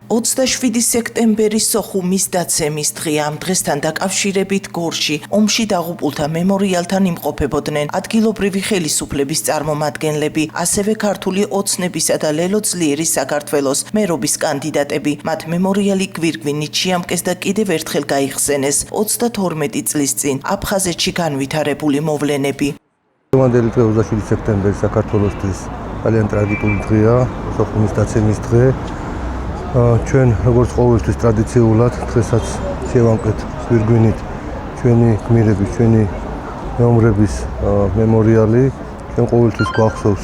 27 სექტემბერის სოხუმის დაცემის დღე ამ დღესთან დაკავშირებით გორში ომში დაღუპულთა მემორიალთან იმყოფებოდნენ ადგილობრივი ხელისუფლების წარმომადგენლები, ასევე ქართული ოცნებისა და ლელო ძლიერის საქართველოს მერობის კანდიდატები. მათ მემორიალი გვირგვინით შეამკეს და კიდევ ერთხელ გაიხსენეს 32 წლის წინ აფხაზეთში განვითარებული მოვლენები. დღევანდელი დღე 27 სექტემბერი საქართველოსთვის ძალიან ტრაგიკული დღეა, სოხუმის დაცემის დღე. ჩვენ როგორც ყოველთვის ტრადიციულად დღესაც შევამკეთ გვირგვინით ჩვენი გმირების, ჩვენი მეომრების მემორიალი. ჩვენ ყოველთვის გვახსოვს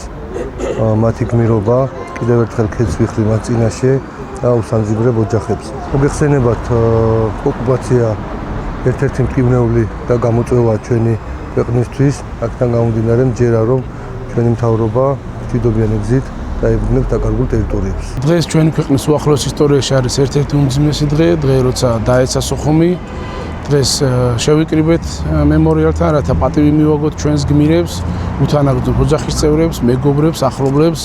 მათი გმირობა, კიდევ ერთხელ ქეთს ვიხრი მათ წინაშე და უსამძიმრებ ოჯახებს. მოგეხსენებათ, ოკუპაცია ერთ-ერთი მტკივნეული და გამოწვევა ჩვენი ქვეყნისთვის, აქედან გამომდინარე მჯერა რომ ჩვენი მთავრობა მშვიდობიანი გზით დაებრუნებს დაკარგულ ტერიტორიებს. დღეს ჩვენი ქვეყნის უახლოეს ისტორიაში არის ერთ-ერთი უმძიმესი დღე, როცა დაეცა სოხუმი. დღეს შევიკრიბეთ მემორიალთან, რათა პატივი მივაგოთ ჩვენს გმირებს, უთანაგრძნოთ ოჯახის წევრებს, მეგობრებს, ახლობლებს.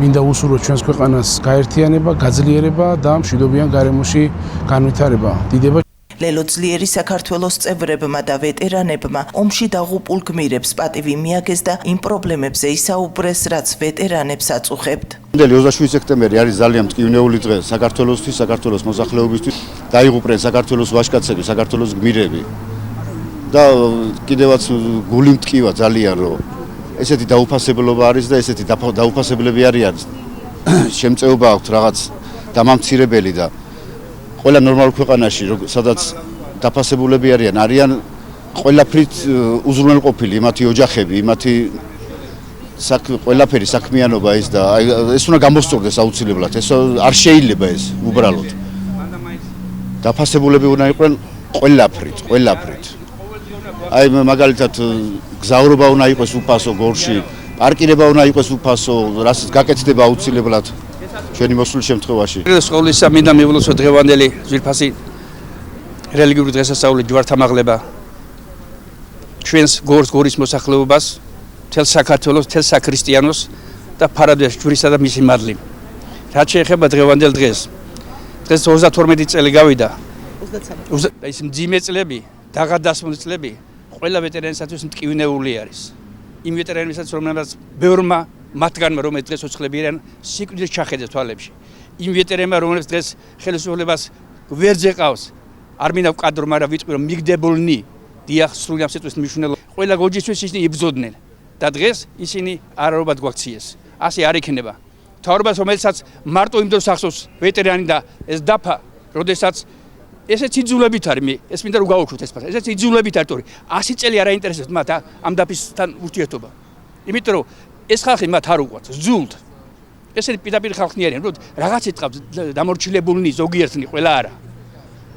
მინდა უსურვოთ ჩვენს ქვეყანას გაერთიანება, გაძლიერება და მშვიდობიან გარემოში განვითარება. დიდება ლელო ძლიერის საქართველოს წევრებმა და ვეტერანებმა ომში დაღუპულ გმირებს პატივი მიაგეს და იმ პრობლემებზე ისაუბრეს, რაც ვეტერანებს აწუხებთ. 27 სექტემბერი არის ძალიან მტკივნეული დღე საქართველოსთვის, საქართველოს მოსახლეობისთვის. დაიღუპნენ საქართველოს ვაჟკაცები, საქართველოს გმირები. და კიდევაც გული მტკივა ძალიან, რომ ესეთი დაუფასებლობა არის და ესეთი დაუფასებლები არიან. შემწეობა აქვთ რაღაც დამამცირებელი და ყველა ნორმალურ ქვეყანაში, სადაც დაფასებულები არიან ყველაფრით უზრუნველყოფილი მათი ოჯახები, მათი ყველაფერი საქმიანობა ის და ეს უნდა გამოსწორდეს აუცილებლად. ეს არ შეიძლება ეს უბრალოდ. დაფასებულები უნდა იყვნენ ყველაფრით. აი მაგალითად გზავრობა უნდა იყოს უფასო გორში, პარკირება უნდა იყოს უფასო, რასაც გაკეთდება აუცილებლად. ჩვენი მოსულ შემთხვევაში. სკოლისა მინდა მივლოსო დღევანდელი ძვირფასი რელიგიური დღესასწაული ჯვართამაღლება ჩვენს გორის მოსახლეობას, მთელ საქართველოს, მთელ საქრისტიანოს და ფარადვეს ჯვრისა და მისი მადლი. რაც შეეხება დღევანდელ დღეს. დღეს 32 წელი გავიდა. 23. ის მძიმე წლები, დაღადასმული წლები ყველა ვეტერანისათვის მტკივნეული არის. იმ ვეტერანებისაც რომელსაც ბევრმა მათგანმა რომელიც დღეს ოცხლები არიან სიკვდილით ჩახედეს თვალებში. იმ ვეტერანებმა რომლებიც დღეს ხელისუფლებას გვერდზე ყავს, არ მინდა ვკადრო, მაგრამ ვიტყვი რომ მიგდებულნი დიახ სრულად სიტყვის მნიშვნელობა. ყველა გოჯისთვის ისინი იბრძოდნენ და დღეს ისინი არარობად გვაქციეს. ასე არ იქნება. მთავრობას რომელსაც მარტო იმ დროს ახსოვს ვეტერანი და ეს დაფა, როდესაც ესეც იძულებით არის, ეს მინდა რომ გავუშვოთ ეს ფაქტი. ესეც იძულებით არის, 100 წელი არ აინტერესებს მათ ამ დაფისთან ურთიერთობა. იმიტომ რომ ეს ხალხი მათ არ უყვარს, ზულთ. ესენი პირდაპირ ხალხი არიან, რომ რაღაც იტყავს დამორჩილებულნი, ზოგიერთნი, ყველა არა.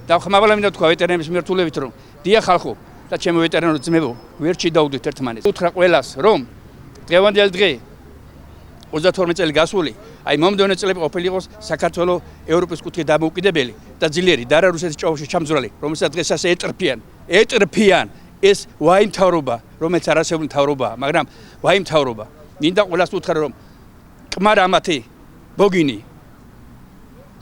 და ხმაბალა მინდა თქვა ვეტერანების მიმართულებით, რომ დიახ ხალხო და ჩემო ვეტერანო ძმებო, ვერ ჩიდაუდით ერთმანეთს. უთხრა ყველას, რომ დღევანდელი დღე 32 წელი გასული, აი მომდევნო წლები ყოფილიყოს საქართველოს ევროპის კუთხე დამოუკიდებელი და ძლიერი და არა რუსეთის ჭაობში ჩამძვრალი, რომელსაც დღეს ასე ეტრფიან ეს ვაი მთავრობა, რომელიც არასებული მთავრობაა, მაგრამ ვაი მთავრობა. მინდა ყველას უთხრა, რომ კმარა მათი ბოგინი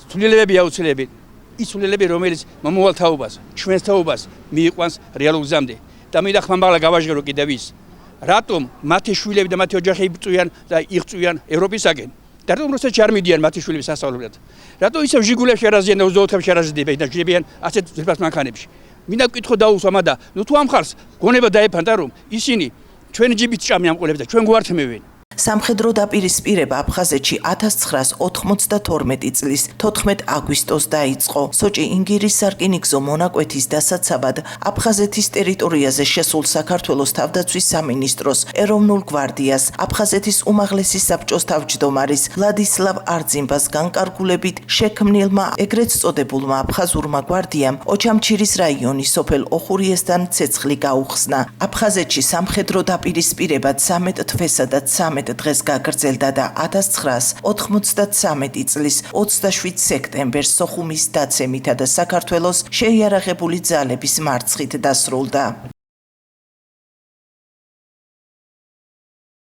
ცვლილებები აუცილებელი. ის ცვლილებები, რომელიც მომავალ თაობას, ჩვენს თაობას მიიყვანს რეალურ გზამდე. და მინდა ხმამაღლა გავაჟღერო კიდევ ის, რატომ მათი შვილები და მათი ოჯახი იბრძვიან და იღწვიან ევროპისაკენ? და რატომ რუსეთში არ მიდიან მათი შვილები სასწავლებლად? რატომ ისევ ჟიგულებში არაზიან და 24-ში არაზიდებიან და ჯდებიან ასეთ ძვირფას მანქანებში? მინდა ვკითხო დაუსვამა და თუ ამ ხალხს გონება დაეფანტა რომ ისინი ჩვენი ჯიბით ჭამიან ყოლებს და ჩვენ გვართმევენ. სამხედრო დაპირისპირება აფხაზეთში 1992 წლის 14 აგვისტოს დაიწყო. სოჭი ინგირის სარკინიგზო მონაკვეთის დასაცავად აფხაზეთის ტერიტორიაზე შესულ საქართველოს თავდაცვის სამინისტროს, ეროვნულ გვარდიას, აფხაზეთის უმაღლესი საბჭოს თავმჯდომარის ვლადისლავ არძიმბას განკარგულებით შექმნილმა ეგრეთ წოდებულმა აფხაზურმა გვარდიამ ოჩამჩირის რაიონის სოფელ ოხურიესთან ცეცხლი გაუხსნა. აფხაზეთში სამხედრო დაპირისპირება 13 თვესა და 13 დღეს გაგრძელდა და 1993 წლის 27 სექტემბერს სოხუმის დაცემითა და საქართველოს შეიარაღებული ძალების მარცხით დასრულდა.